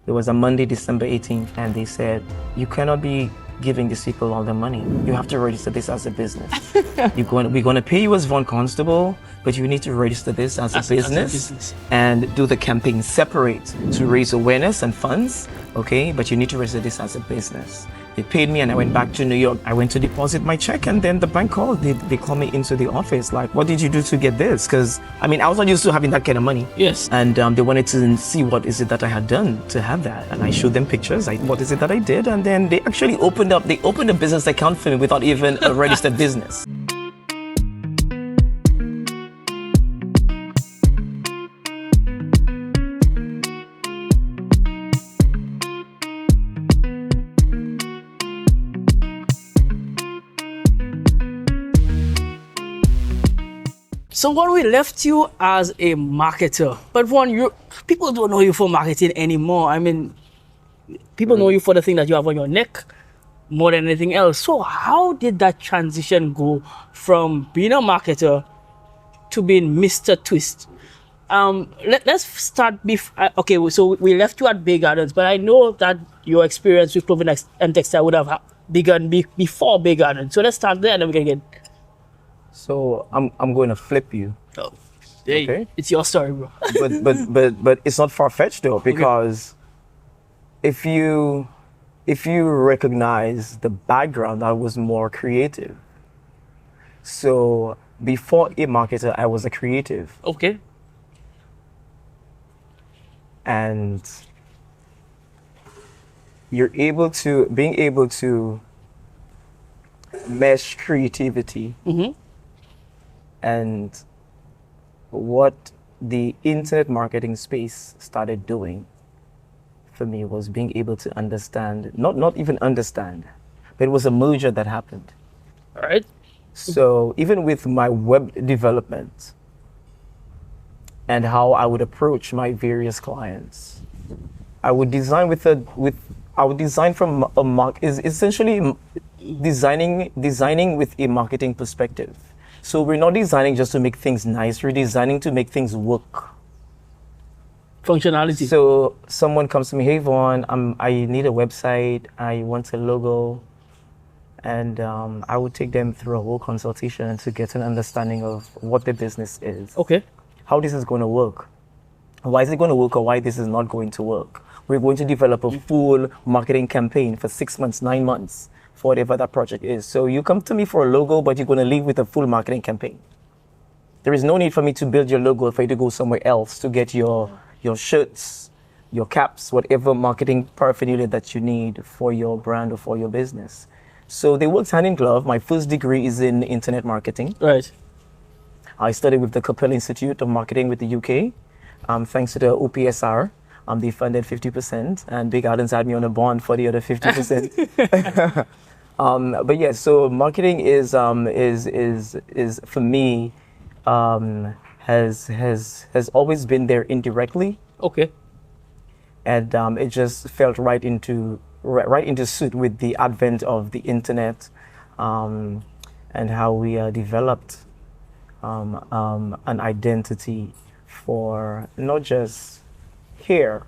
It was a Monday, December 18th, and they said, you cannot be giving these people all the money. You have to register this as a business. We're going to pay you as Vaughn Constable, but you need to register this as a business and do the campaign separate to raise awareness and funds, okay? But you need to register this as a business. They paid me and I went back to New York. I went to deposit my check and then the bank called. They called me into the office like, what did you do to get this? Because, I mean, I was not used to having that kind of money. Yes. And they wanted to see what is it that I had done to have that. And I showed them pictures, like, what is it that I did? And then they actually opened a business account for me without even a registered business. So when we left you as a marketer, but people don't know you for marketing anymore. I mean, people know you for the thing that you have on your neck more than anything else. So how did that transition go from being a marketer to being Mr. Twist? Let's start okay, so we left you at Bay Gardens, but I know that your experience with clothing and textile would have begun before Bay Gardens. So let's start there and then we can get... So I'm going to flip you. Oh, hey, okay. It's your story, bro. but it's not far-fetched though, because if you recognize the background, I was more creative. So before a marketer, I was a creative. Okay. And being able to mesh creativity and what the internet marketing space started doing for me was being able to understand, not even understand, but it was a merger that happened. All right. So even with my web development and how I would approach my various clients, I would design essentially designing with a marketing perspective. So we're not designing just to make things nice, we're designing to make things work. Functionality. So someone comes to me, hey Vaughn, I need a website, I want a logo. And I would take them through a whole consultation to get an understanding of what the business is. Okay. How this is going to work. Why is it going to work or why this is not going to work. We're going to develop a full marketing campaign for 6 months, 9 months, for whatever that project is. So you come to me for a logo, but you're going to leave with a full marketing campaign. There is no need for me to build your logo for you to go somewhere else to get your shirts, your caps, whatever marketing paraphernalia that you need for your brand or for your business. So they work hand in glove. My first degree is in internet marketing. Right. I studied with the Capcut Institute of Marketing with the UK. Thanks to the OPSR, they funded 50%, and Big Gardens had me on a bond for the other 50%. But yeah, so marketing is for me has always been there indirectly. Okay. And it just felt right into suit with the advent of the internet, and how we developed an identity for not just hair,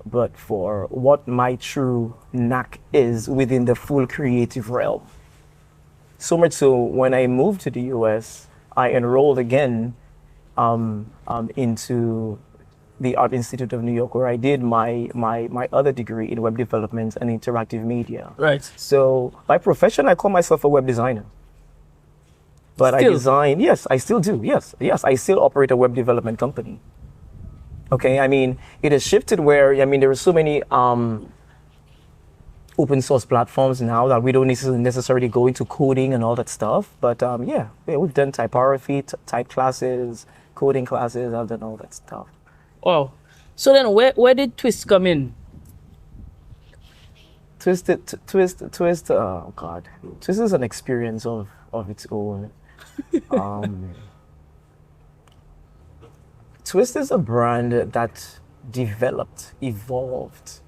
but for what my true knack is within the full creative realm. So much so, when I moved to the US, I enrolled again into the Art Institute of New York, where I did my other degree in web development and interactive media. Right. So by profession, I call myself a web designer. But still. I design, yes, I still do, yes, I still operate a web development company. Okay, I mean, it has shifted where, I mean, there are so many open source platforms now that we don't necessarily go into coding and all that stuff. But yeah, we've done typography, type classes, coding classes, I've done all that stuff. Wow. So then where did Twist come in? Twist, oh God. Twist is an experience of its own. Twist is a brand that evolved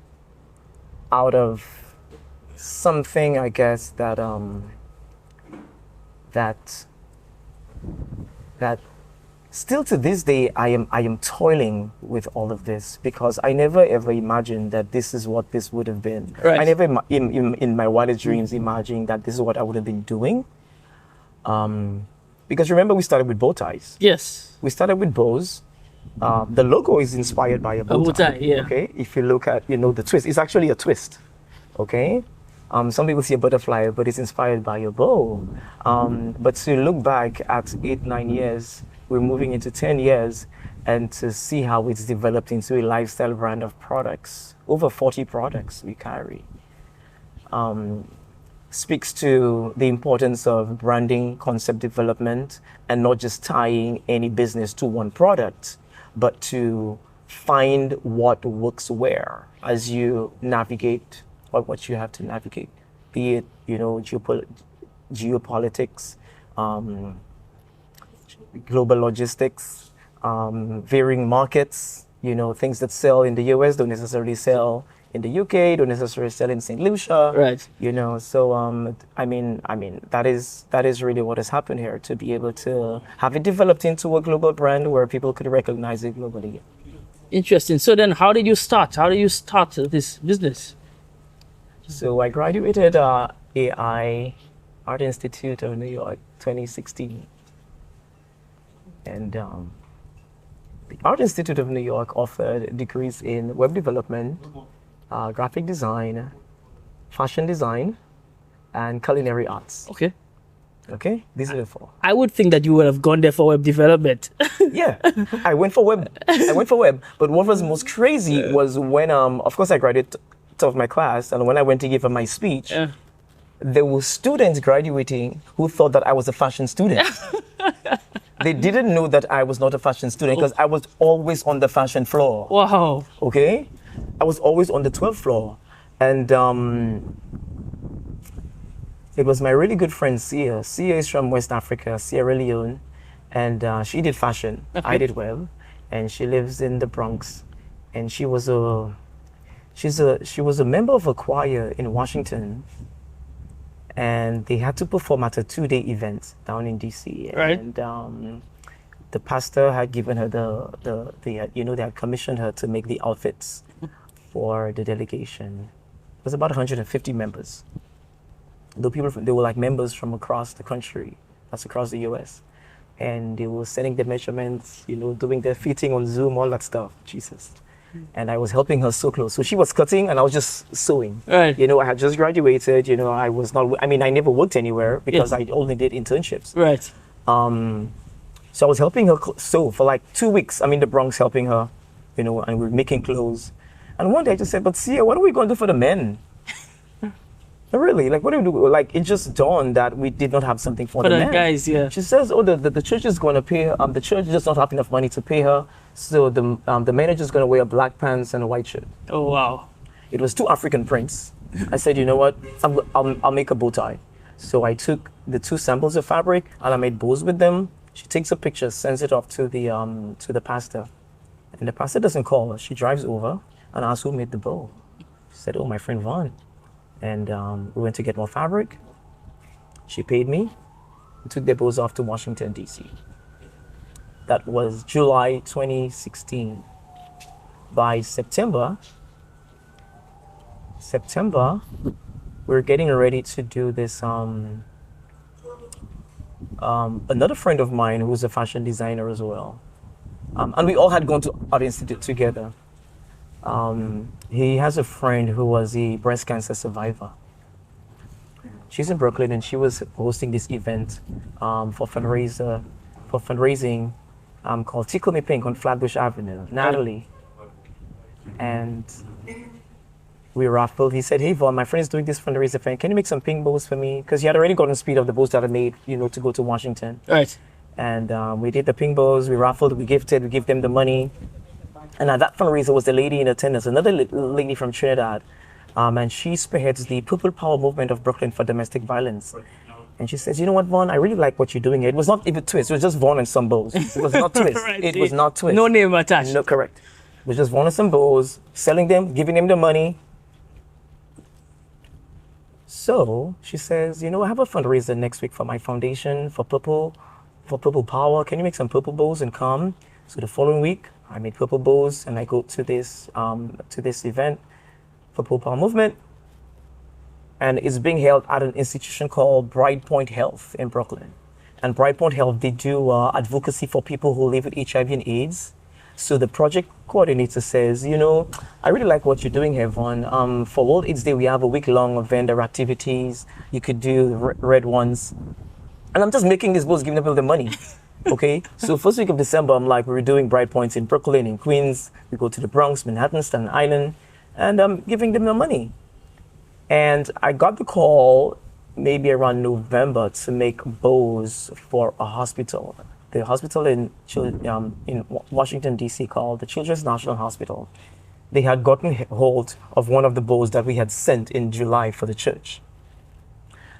out of something, I guess, that Still to this day, I am toiling with all of this because I never ever imagined that this is what this would have been. Right. I never in my wildest dreams imagined that this is what I would have been doing. Because remember, we started with bow ties. Yes. We started with bows. The logo is inspired by a bow bow tie. tie, yeah. Okay. If you look at the twist, it's actually a twist. Okay. Some people see a butterfly, but it's inspired by a bow. But to look back at 8-9 years, we're moving into 10 years, and to see how it's developed into a lifestyle brand of products. Over 40 products we carry. Speaks to the importance of branding, concept development, and not just tying any business to one product, but to find what works where as you navigate what you have to navigate, be it geopolitics, global logistics, varying markets. Things that sell in the US don't necessarily sell in the UK, don't necessarily sell in St. Lucia. Right. So I mean that is really what has happened here, to be able to have it developed into a global brand where people could recognize it globally. Interesting. So then how did you start? How did you start this business? So I graduated AI Art Institute of New York 2016. And the Art Institute of New York offered degrees in web development, graphic design, fashion design, and culinary arts. Okay. Okay, these are the four. I would think that you would have gone there for web development. Yeah, I went for web. But what was most crazy was when, of course, I graduated top of my class, and when I went to give my speech, there were students graduating who thought that I was a fashion student. They didn't know that I was not a fashion student because I was always on the fashion floor. Wow. Okay? I was always on the 12th floor. And it was my really good friend, Sia. Sia is from West Africa, Sierra Leone. And she did fashion. Okay. I did web. And she lives in the Bronx. And she was a member of a choir in Washington. And they had to perform at a 2-day event down in DC. Right. And the pastor had given her they had commissioned her to make the outfits for the delegation. It was about 150 members. They were like members from across the country, that's across the US. And they were setting the measurements, doing their fitting on Zoom, all that stuff. Jesus. And I was helping her sew clothes. So she was cutting and I was just sewing. Right. I had just graduated, I never worked anywhere because I only did internships. Right. So I was helping her sew for like 2 weeks. I'm in the Bronx helping her, and we were making clothes. And one day I just said, but Sia, what are we going to do for the men? Really, like what do we do? Like it just dawned that we did not have something for the men. guys, yeah. She says, oh, the church is going to pay her. The church does not have enough money to pay her. So the manager is going to wear black pants and a white shirt. Oh, wow. It was 2 African prints. I said, you know what? I'll make a bow tie. So I took the 2 samples of fabric and I made bows with them. She takes a picture, sends it off to the pastor. And the pastor doesn't call her. She drives over and asks who made the bow. She said, oh, my friend Vaughn. And we went to get more fabric. She paid me. We took the bows off to Washington, D.C. That was July 2016. By September, we're getting ready to do this. Another friend of mine who's a fashion designer as well. And we all had gone to Art Institute together. He has a friend who was a breast cancer survivor. She's in Brooklyn and she was hosting this event for fundraising called Tickle Me Pink on Flatbush Avenue, Natalie. And we raffled. He said, hey, Vaughn, my friend is doing this fundraiser event. Can you make some pink bows for me? Because he had already gotten speed of the bows that I made, to go to Washington. Right. And we did the pink bows, we raffled, we gave them the money. And at that fundraiser was a lady in attendance, another lady from Trinidad. And she spearheads the People Power movement of Brooklyn for domestic violence. And she says, you know what, Vaughn, I really like what you're doing here. It was not even twist, it was just Vaughn and some bows. It was not twist. Right. It was not twist. No name attached. No, correct. It was just Vaughn and some bows, selling them, giving them the money. So she says, I have a fundraiser next week for my foundation, for Purple, for purple power. Can you make some purple bows and come? So the following week, I made purple bows and I go to this event for Purple Power Movement. And it's being held at an institution called Brightpoint Health in Brooklyn. And Brightpoint Health, they do advocacy for people who live with HIV and AIDS. So the project coordinator says, you know, I really like what you're doing here, Vaughn. For World AIDS Day, we have a week-long vendor activities. You could do red ones. And I'm just making these bows, giving people the money. Okay, so first week of December, I'm like, we're doing bright points in Brooklyn, in Queens. We go to the Bronx, Manhattan, Staten Island, and I'm giving them the money. And I got the call maybe around November to make bows for a hospital. The hospital in Washington, D.C. called the Children's National Hospital. They had gotten hold of one of the bows that we had sent in July for the church.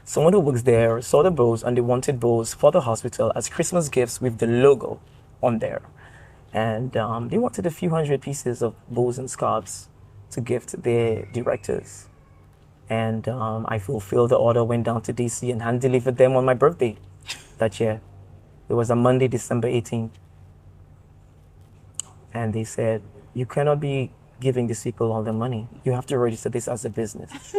Someone who works there saw the bows and they wanted bows for the hospital as Christmas gifts with the logo on there. And they wanted a few hundred pieces of bows and scarves to gift their directors. And I fulfilled the order, went down to DC and hand delivered them on my birthday that year. It was a Monday, December 18th. And they said, you cannot be giving these people all the money. You have to register this as a business.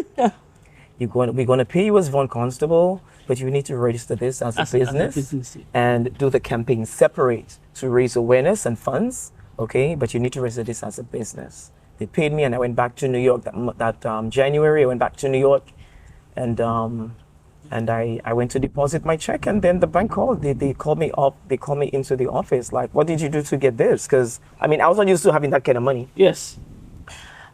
We're going to pay you as Vaughn Constable, but you need to register this as a business and do the campaign separate to raise awareness and funds, okay? But you need to register this as a business. They paid me and I went back to New York that January. I went back to New York and I went to deposit my check and then the bank called. They called me up. They called me into the office like, what did you do to get this? Because, I mean, I was not used to having that kind of money. Yes.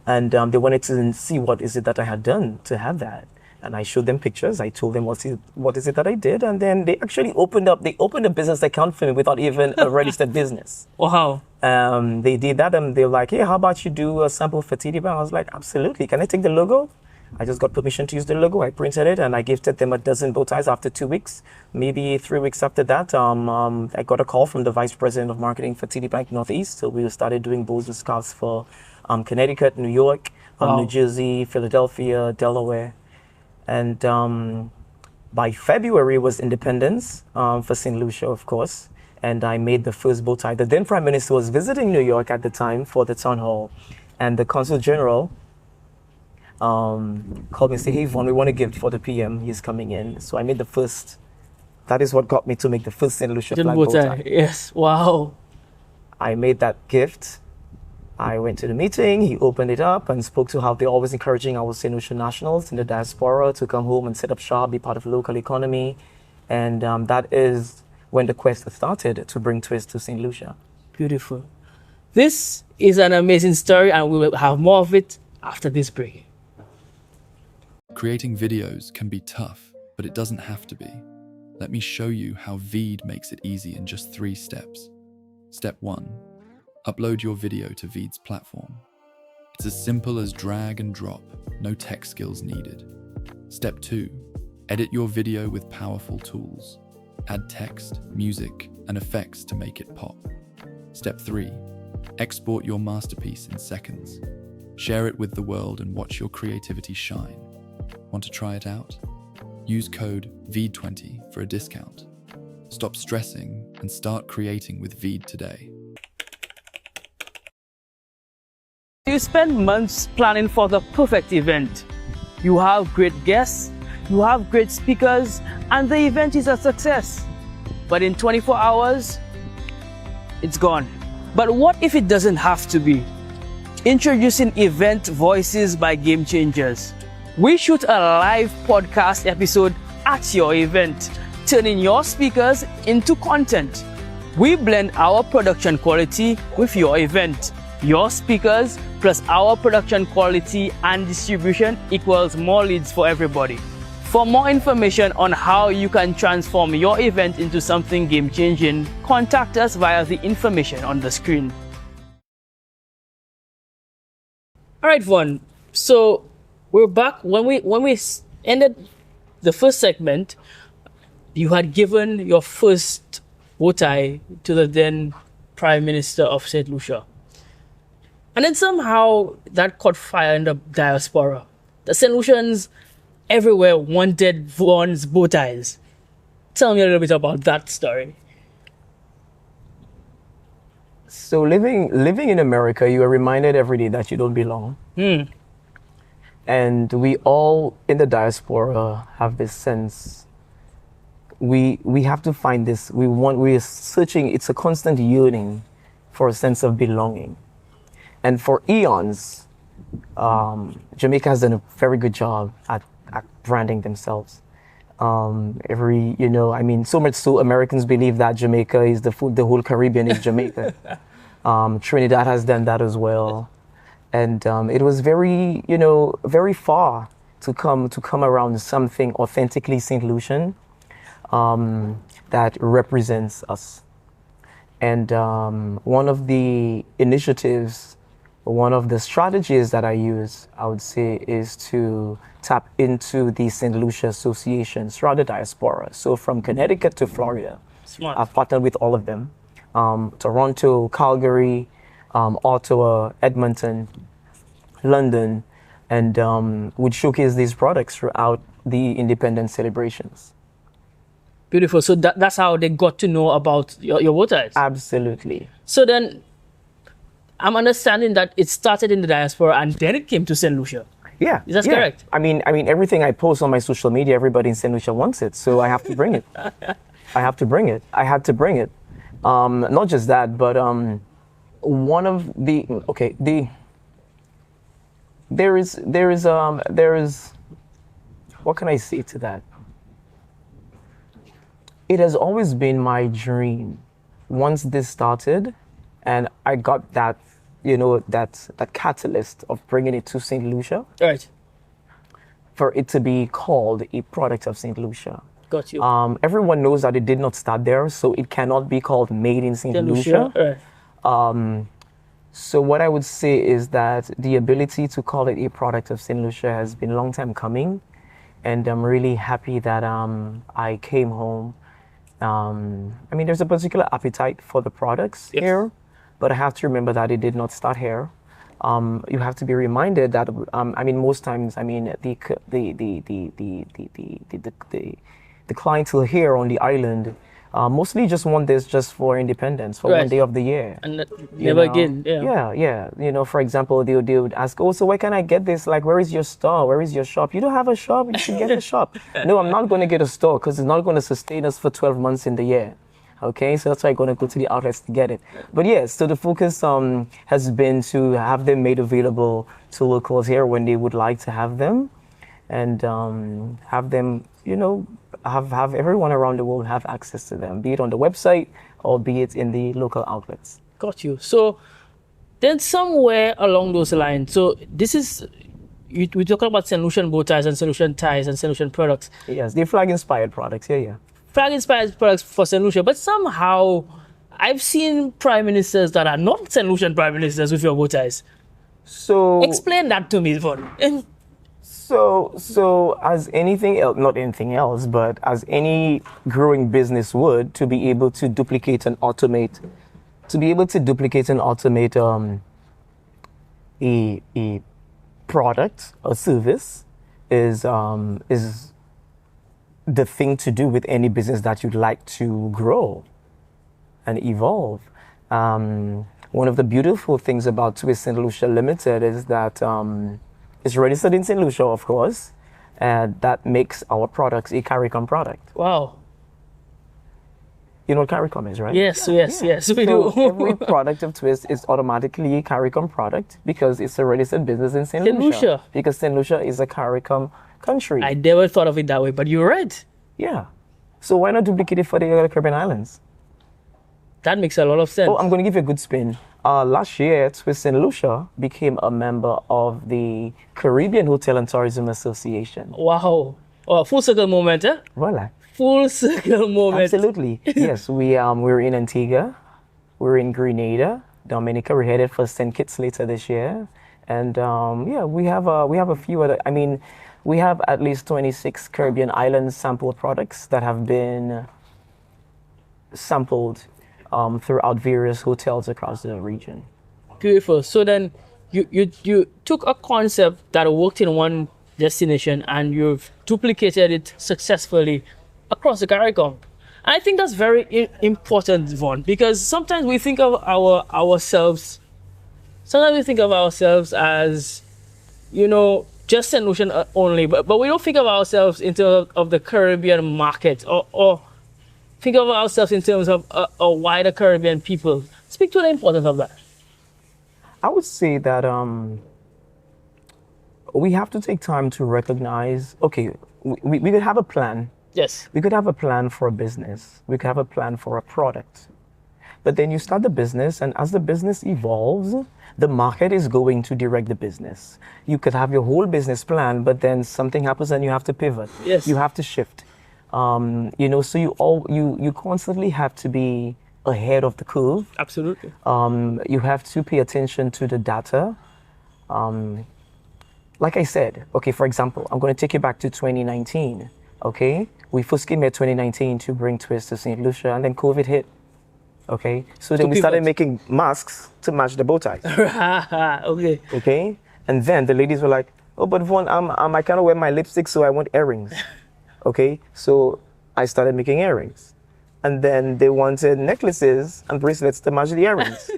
And they wanted to see what is it that I had done to have that. And I showed them pictures. I told them what is it that I did. And then they actually opened a business account for me without even a registered business. Wow. They did that and they were like, hey, how about you do a sample for TD Bank? I was like, absolutely. Can I take the logo? I just got permission to use the logo. I printed it and I gifted them a dozen bow ties after 2 weeks. Maybe 3 weeks after that, I got a call from the vice president of marketing for TD Bank Northeast. So we started doing bows and scarves for Connecticut, New York, New Jersey, Philadelphia, Delaware. And by February was Independence for St. Lucia, of course. And I made the first bow tie. The then Prime Minister was visiting New York at the time for the town hall. And the Consul General called me and said, hey, Vaughn, we want a gift for the PM. He's coming in. So I made the first. That is what got me to make the first St. Lucia flag bow tie. Yes, wow. I made that gift. I went to the meeting, he opened it up and spoke to how they're always encouraging our St. Lucia nationals in the diaspora to come home and set up shop, be part of the local economy. And that is when the quest started to bring twist to St. Lucia. Beautiful. This is an amazing story and we will have more of it after this break. Creating videos can be tough, but it doesn't have to be. Let me show you how Veed makes it easy in just 3 steps. Step 1. Upload your video to Veed's platform. It's as simple as drag and drop, no tech skills needed. Step 2. Edit your video with powerful tools. Add text, music, and effects to make it pop. Step 3. Export your masterpiece in seconds. Share it with the world and watch your creativity shine. Want to try it out? Use code VEED20 for a discount. Stop stressing and start creating with Veed today. You spend months planning for the perfect event. You have great guests, you have great speakers, and the event is a success. But in 24 hours, it's gone. But what if it doesn't have to be? Introducing Event Voices by Game Changers. We shoot a live podcast episode at your event, turning your speakers into content. We blend our production quality with your event. Your speakers plus our production quality and distribution equals more leads for everybody. For more information on how you can transform your event into something game-changing, contact us via the information on the screen. All right, Vaughn. So we're back. When we ended the first segment, you had given your first bow tie to the then Prime Minister of St. Lucia. And then somehow that caught fire in the diaspora. The St. Lucians everywhere wanted Vaughn's bow ties. Tell me a little bit about that story. So living in America, you are reminded every day that you don't belong. And we all in the diaspora have this sense. We have to find this. We are searching. It's a constant yearning for a sense of belonging. And for eons, Jamaica has done a very good job at branding themselves. So much so Americans believe that Jamaica is the whole Caribbean is Jamaica. Trinidad has done that as well. And it was very far to come around something authentically St. Lucian that represents us. And one of the initiatives, one of the strategies that I use, I would say, is to tap into the St. Lucia Association throughout the diaspora. So from Connecticut to Florida, Smart. I've partnered with all of them. Toronto, Calgary, Ottawa, Edmonton, London, and would showcase these products throughout the independence celebrations. Beautiful. So that's how they got to know about your bow ties. Absolutely. So then, I'm understanding that it started in the diaspora and then it came to St. Lucia. Yeah. Is that yeah. correct? I mean, everything I post on my social media, everybody in St. Lucia wants it, so I have to bring it. I had to bring it. Not just that, but there is what can I say to that? It has always been my dream. Once this started, and I got that, that catalyst of bringing it to St. Lucia, Right. for it to be called a product of St. Lucia. Got you. Everyone knows that it did not start there, so it cannot be called Made in St. Lucia. Right. So what I would say is that the ability to call it a product of St. Lucia has been a long time coming, and I'm really happy that I came home. There's a particular appetite for the products here, but I have to remember that it did not start here. You have to be reminded that most times, the clientele here on the island mostly just want this just for independence, for one day of the year. And never again. Yeah. For example, they would ask, oh, so where can I get this? Like, where is your store? Where is your shop? You don't have a shop? You should get a shop. No, I'm not going to get a store because it's not going to sustain us for 12 months in the year. Okay, so that's why I'm going to go to the outlets to get it. But yes, so the focus has been to have them made available to locals here when they would like to have them, and have them, have everyone around the world have access to them, be it on the website or be it in the local outlets. Got you. So then somewhere along those lines, so this is, we talking about St. Lucian bow ties and St. Lucian ties and St. Lucian products. Yes, they're flag-inspired products, yeah. Flag-inspired products for St. Lucia, but somehow I've seen prime ministers that are not St. Lucian prime ministers with your bow ties. So explain that to me, Vaughn. So as anything else, not anything else, but as any growing business would, to be able to duplicate and automate, a product or service is the thing to do with any business that you'd like to grow and evolve. One of the beautiful things about Twist St. Lucia Limited is that it's registered in St. Lucia, of course, and that makes our products a CARICOM product. Wow. You know what CARICOM is, right? Yes, we do. Every product of Twist is automatically a CARICOM product because it's a registered business in St. Lucia. Because St. Lucia is a CARICOM country. I never thought of it that way, but you're right. Yeah. So why not duplicate it for the other Caribbean islands? That makes a lot of sense. Oh, I'm going to give you a good spin. Last year, Twist St. Lucia became a member of the Caribbean Hotel and Tourism Association. Wow. Oh, full circle moment, eh? Voila. Full circle moment. Absolutely. Yes, we're in Antigua, we're in Grenada, Dominica. We're headed for St. Kitts later this year, and we have a few other. We have at least 26 Caribbean island sample products that have been sampled throughout various hotels across the region. Beautiful. So then you took a concept that worked in one destination and you've duplicated it successfully across the CARICOM. I think that's very important, Vaughn, because sometimes we think of ourselves. Sometimes we think of ourselves as, just St. Lucian only, but we don't think of ourselves in terms of the Caribbean market, or think of ourselves in terms of a wider Caribbean people. Speak to the importance of that. I would say that we have to take time to recognize, okay, we could have a plan. Yes. We could have a plan for a business. We could have a plan for a product. But then you start the business, and as the business evolves, the market is going to direct the business. You could have your whole business plan, but then something happens and you have to pivot. Yes. You have to shift. So you constantly have to be ahead of the curve. Absolutely. You have to pay attention to the data. Like I said, okay, for example, I'm going to take you back to 2019. Okay, we first came here 2019 to bring Twist to St. Lucia, and then COVID hit. Okay, so then we started making masks to match the bow ties. Okay. Okay, and then the ladies were like, "Oh, but Vaughn, I cannot wear my lipstick, so I want earrings." Okay, so I started making earrings, and then they wanted necklaces and bracelets to match the earrings.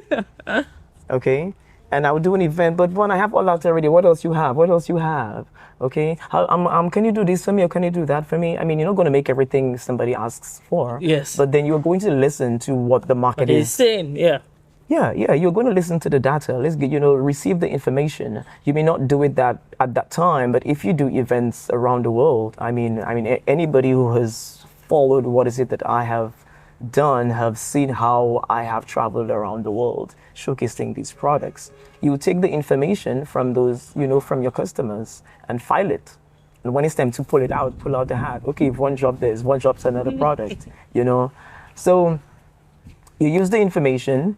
Okay, and I would do an event, but Vaughn, I have all that already. What else you have? What else you have? Okay, can you do this for me, or can you do that for me? I mean, you're not going to make everything somebody asks for. Yes. But then you're going to listen to what the market is saying. Yeah. Yeah, you're going to listen to the data. Let's get, receive the information. You may not do it at that time, but if you do events around the world, I mean, anybody who has followed what is it that I have done have seen how I have traveled around the world showcasing these products. You take the information from those, from your customers and file it. And when it's time to pull out the hat. Okay, if one job this, one job's another product, So you use the information,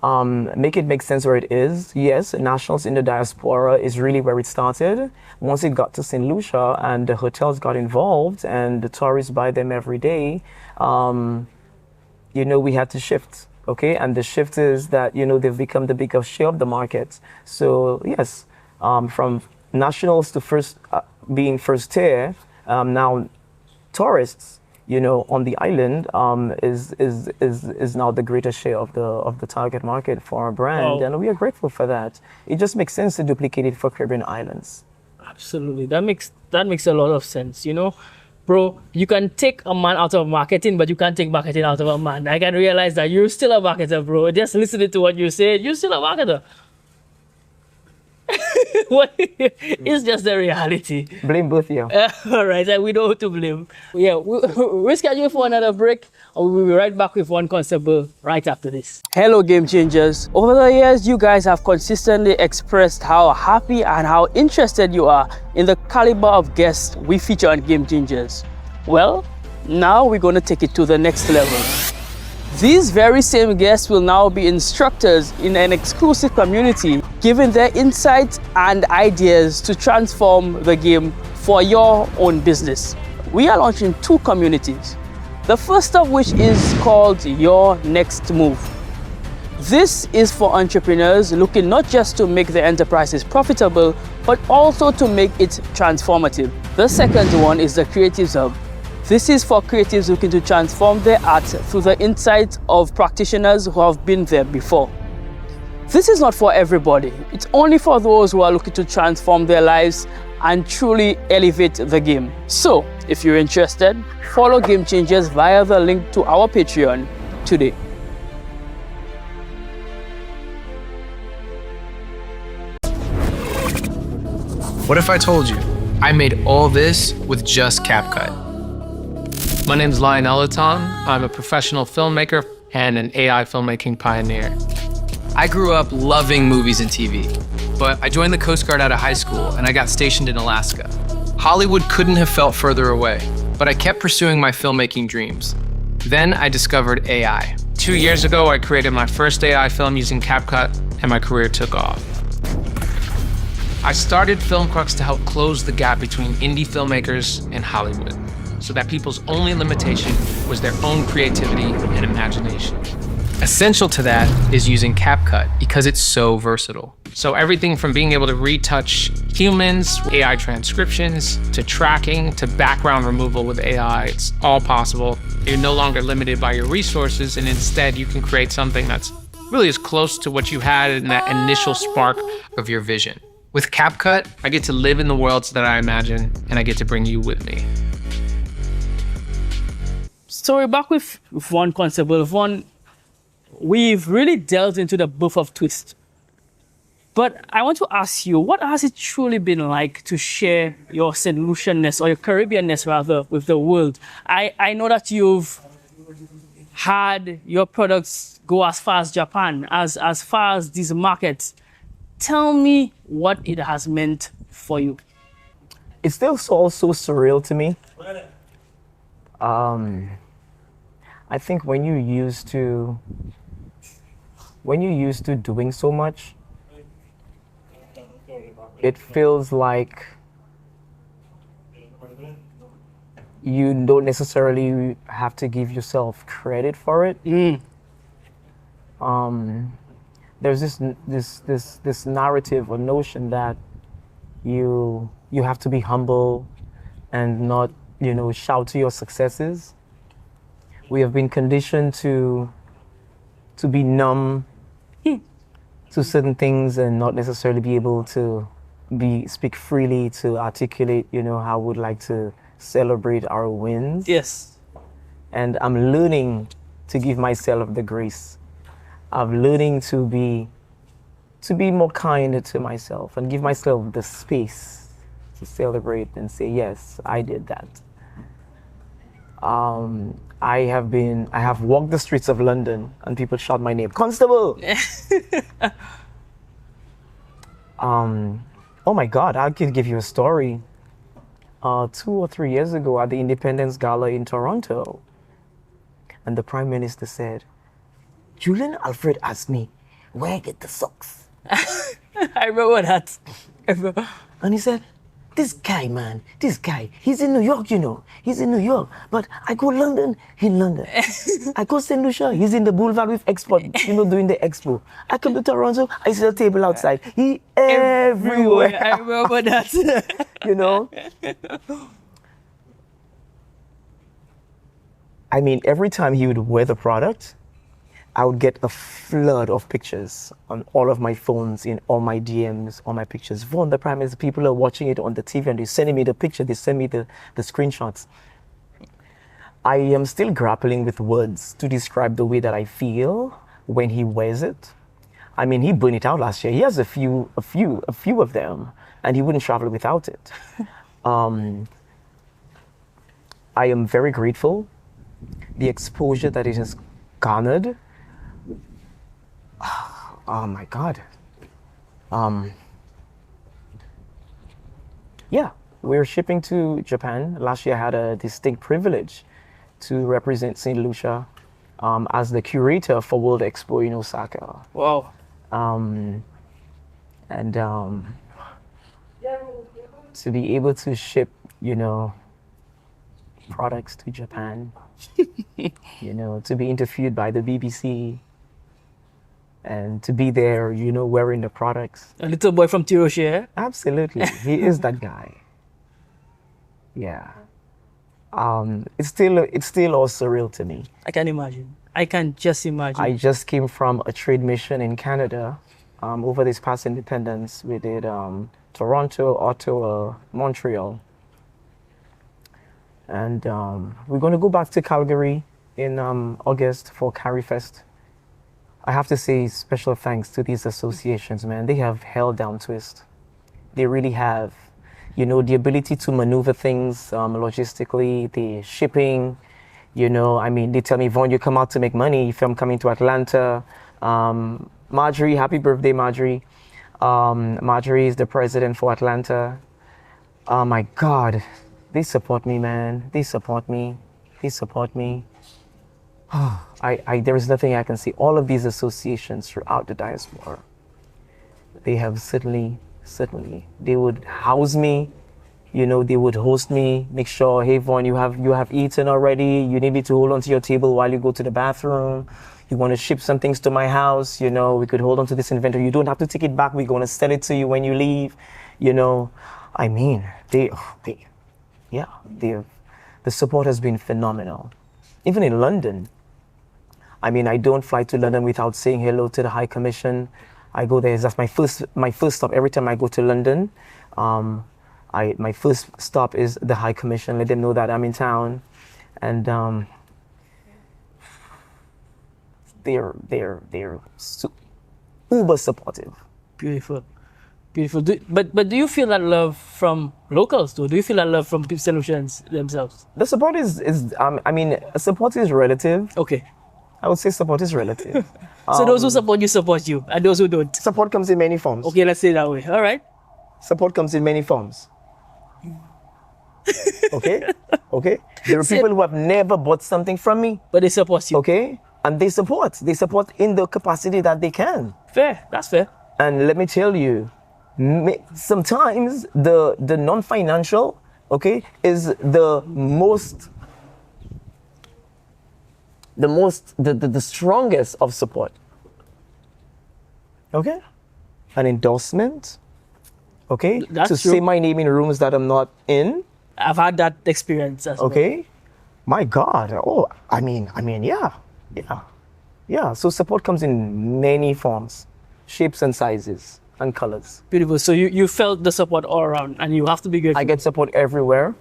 make it make sense where it is. Yes, Nationals in the Diaspora is really where it started. Once it got to St. Lucia and the hotels got involved and the tourists buy them every day, we had to shift, okay? And the shift is that, they've become the bigger share of the market. So yes, from Nationals to being first tier, now tourists, on the island is now the greatest share of the target market for our brand, and we are grateful for that. It just makes sense to duplicate it for Caribbean islands. Absolutely, that makes a lot of sense. Bro, you can take a man out of marketing, but you can't take marketing out of a man. I can realize that you're still a marketer, bro. Just listening to what you said, you're still a marketer. It's just the reality. Blame both of you. All right, we know who to blame. Yeah, we're scheduled for another break, and we'll be right back with Vaughn Constable right after this. Hello, Game Changers. Over the years, you guys have consistently expressed how happy and how interested you are in the caliber of guests we feature on Game Changers. Well, now we're going to take it to the next level. These very same guests will now be instructors in an exclusive community, giving their insights and ideas to transform the game for your own business. We are launching 2 communities, the first of which is called Your Next Move. This is for entrepreneurs looking not just to make their enterprises profitable, but also to make it transformative. The second one is the Creatives Hub. This is for creatives looking to transform their art through the insights of practitioners who have been there before. This is not for everybody. It's only for those who are looking to transform their lives and truly elevate the game. So, if you're interested, follow Game Changers via the link to our Patreon today. What if I told you I made all this with just Capcut? My name's Lionel Eton. I'm a professional filmmaker and an AI filmmaking pioneer. I grew up loving movies and TV, but I joined the Coast Guard out of high school and I got stationed in Alaska. Hollywood couldn't have felt further away, but I kept pursuing my filmmaking dreams. Then I discovered AI. 2 years ago, I created my first AI film using Capcut, and my career took off. I started Film Crux to help close the gap between indie filmmakers and Hollywood, so that people's only limitation was their own creativity and imagination. Essential to that is using Capcut because it's so versatile. So everything from being able to retouch humans, AI transcriptions, to tracking, to background removal with AI, it's all possible. You're no longer limited by your resources, and instead you can create something that's really as close to what you had in that initial spark of your vision. With Capcut, I get to live in the worlds that I imagine, and I get to bring you with me. So we're back with Vaughn Constable. Vaughn, we've really delved into the birth of Twist. But I want to ask you, what has it truly been like to share your St. Lucianness, or your Caribbeanness rather, with the world? I know that you've had your products go as far as Japan, as far as these markets. Tell me what it has meant for you. It's still all so surreal to me. I think when you're used to doing so much, it feels like you don't necessarily have to give yourself credit for it. There's this narrative or notion that you have to be humble and not, shout to your successes. We have been conditioned to be numb to certain things and not necessarily be able to speak freely, to articulate, how we'd like to celebrate our wins. Yes. And I'm learning to give myself the grace. I'm learning to be more kind to myself and give myself the space to celebrate and say, yes, I did that. I have walked the streets of London and people shout my name, Constable. Oh my God, I could give you a story. 2 or 3 years ago at the Independence Gala in Toronto, and the Prime Minister said, Julian Alfred asked me, where I get the socks? I remember that. And he said, this guy, man, he's in New York, he's in New York. But I go London, in London. I go St. Lucia, he's in the Boulevard with Export, doing the expo. I come to Toronto, I see a table outside. He everywhere. I remember that. I mean, every time he would wear the product, I would get a flood of pictures on all of my phones, in all my DMs, all my pictures. Vaughn, the Prime Minister, people are watching it on the TV and they're sending me the picture, they send me the screenshots. I am still grappling with words to describe the way that I feel when he wears it. I mean, he burned it out last year. He has a few of them, and he wouldn't travel without it. I am very grateful. The exposure that it has garnered. Oh my God. Yeah, we're shipping to Japan. Last year I had a distinct privilege to represent St. Lucia as the curator for World Expo in Osaka. Wow. To be able to ship, products to Japan, to be interviewed by the BBC, and to be there, wearing the products. A little boy from Tiroshia. Absolutely, he is that guy. Yeah. It's still all surreal to me. I can imagine. I can just imagine. I just came from a trade mission in Canada. Over this past independence, we did Toronto, Ottawa, Montreal. And we're going to go back to Calgary in August for CariFest. I have to say special thanks to these associations, man. They have held down Twist. They really have. The ability to maneuver things logistically, the shipping, they tell me, Vaughn, you come out to make money if I'm coming to Atlanta. Marjorie, happy birthday, Marjorie. Marjorie is the president for Atlanta. Oh my God. They support me, man. They support me. There is nothing I can say. All of these associations throughout the diaspora, they have certainly, they would house me, they would host me, make sure, hey Vaughn, you have eaten already, you need me to hold onto your table while you go to the bathroom, You want to ship some things to my house, you know, we could hold on to this inventory. You don't have to take it back. We're going to sell it to you when you leave, you know. I mean, the support has been phenomenal. Even in London, I mean, I don't fly to London without saying hello to the High Commission. I go there. That's my first stop every time I go to London. My first stop is the High Commission. Let them know that I'm in town, and they're uber supportive. Beautiful. But do you feel that love from locals too? Do you feel that love from Pip Solutions themselves? The support is I mean, support is relative. Okay. I would say support is relative. So those who support you, and those who don't. Support comes in many forms. Okay, let's say it that way. All right. Support comes in many forms. Okay? Okay? There are people who have never bought something from me. But they support you. Okay? And they support. They support in the capacity that they can. Fair. That's fair. And let me tell you, sometimes the non-financial, okay, is the strongest of support. Okay? An endorsement. Okay? That's to true. say my name in rooms that I'm not in. I've had that experience as well. Okay? My God. Oh, I mean, yeah. So support comes in many forms, shapes and sizes and colors. Beautiful. So you felt the support all around, and you have to be grateful. I get support everywhere.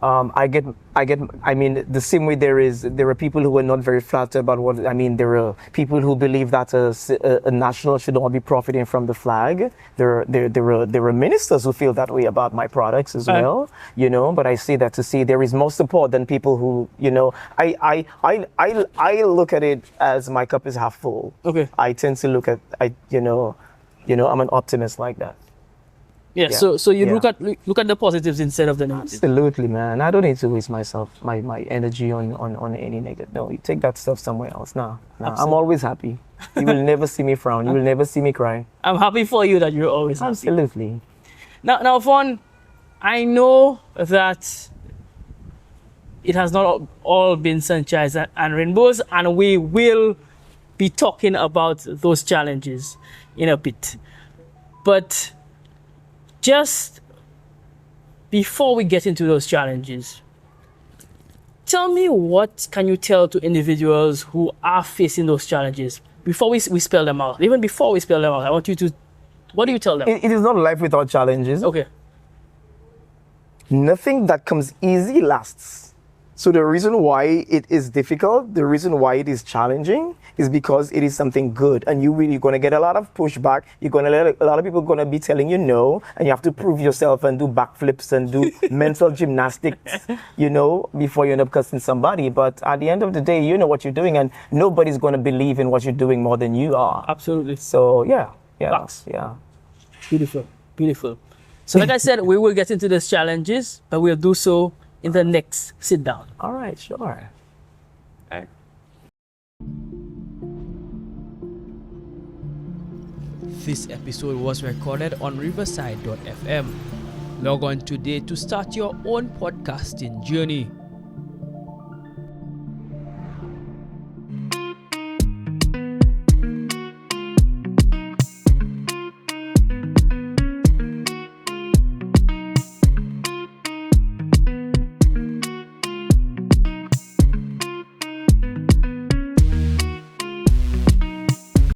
I mean, the same way there are people who are not very flattered about what, I mean, there are people who believe that a national should not be profiting from the flag. There are ministers who feel that way about my products as well, you know, but I say that to say there is more support than people who, you know, I look at it as my cup is half full. Okay. I tend to look at, I'm an optimist like that. Yeah. So you look at the positives instead of the negatives. Absolutely, man. I don't need to waste my energy on any negative. No, you take that stuff somewhere else. No. I'm always happy. You will never see me frown. You will never see me cry. I'm happy for you that you're always happy. Absolutely. Now, Vaughn, I know that it has not all been sunshine and rainbows, and we will be talking about those challenges in a bit. But just before we get into those challenges, tell me, what can you tell to individuals who are facing those challenges before we spell them out? Even before we spell them out, I want you to, what do you tell them? It is not life without challenges. Okay. Nothing that comes easy lasts. So the reason why it is difficult, the reason why it is challenging, is because it is something good, and you're going to get a lot of pushback. You're going to let a lot of people going to be telling you no, and you have to prove yourself and do backflips and do mental gymnastics, you know, before you end up cussing somebody. But at the end of the day, you know what you're doing, and nobody's going to believe in what you're doing more than you are. Absolutely. So yeah. Beautiful. So like I said, we will get into these challenges, but we'll do so in the next sit down. All right, sure. All right. This episode was recorded on Riverside.fm. Log on today to start your own podcasting journey.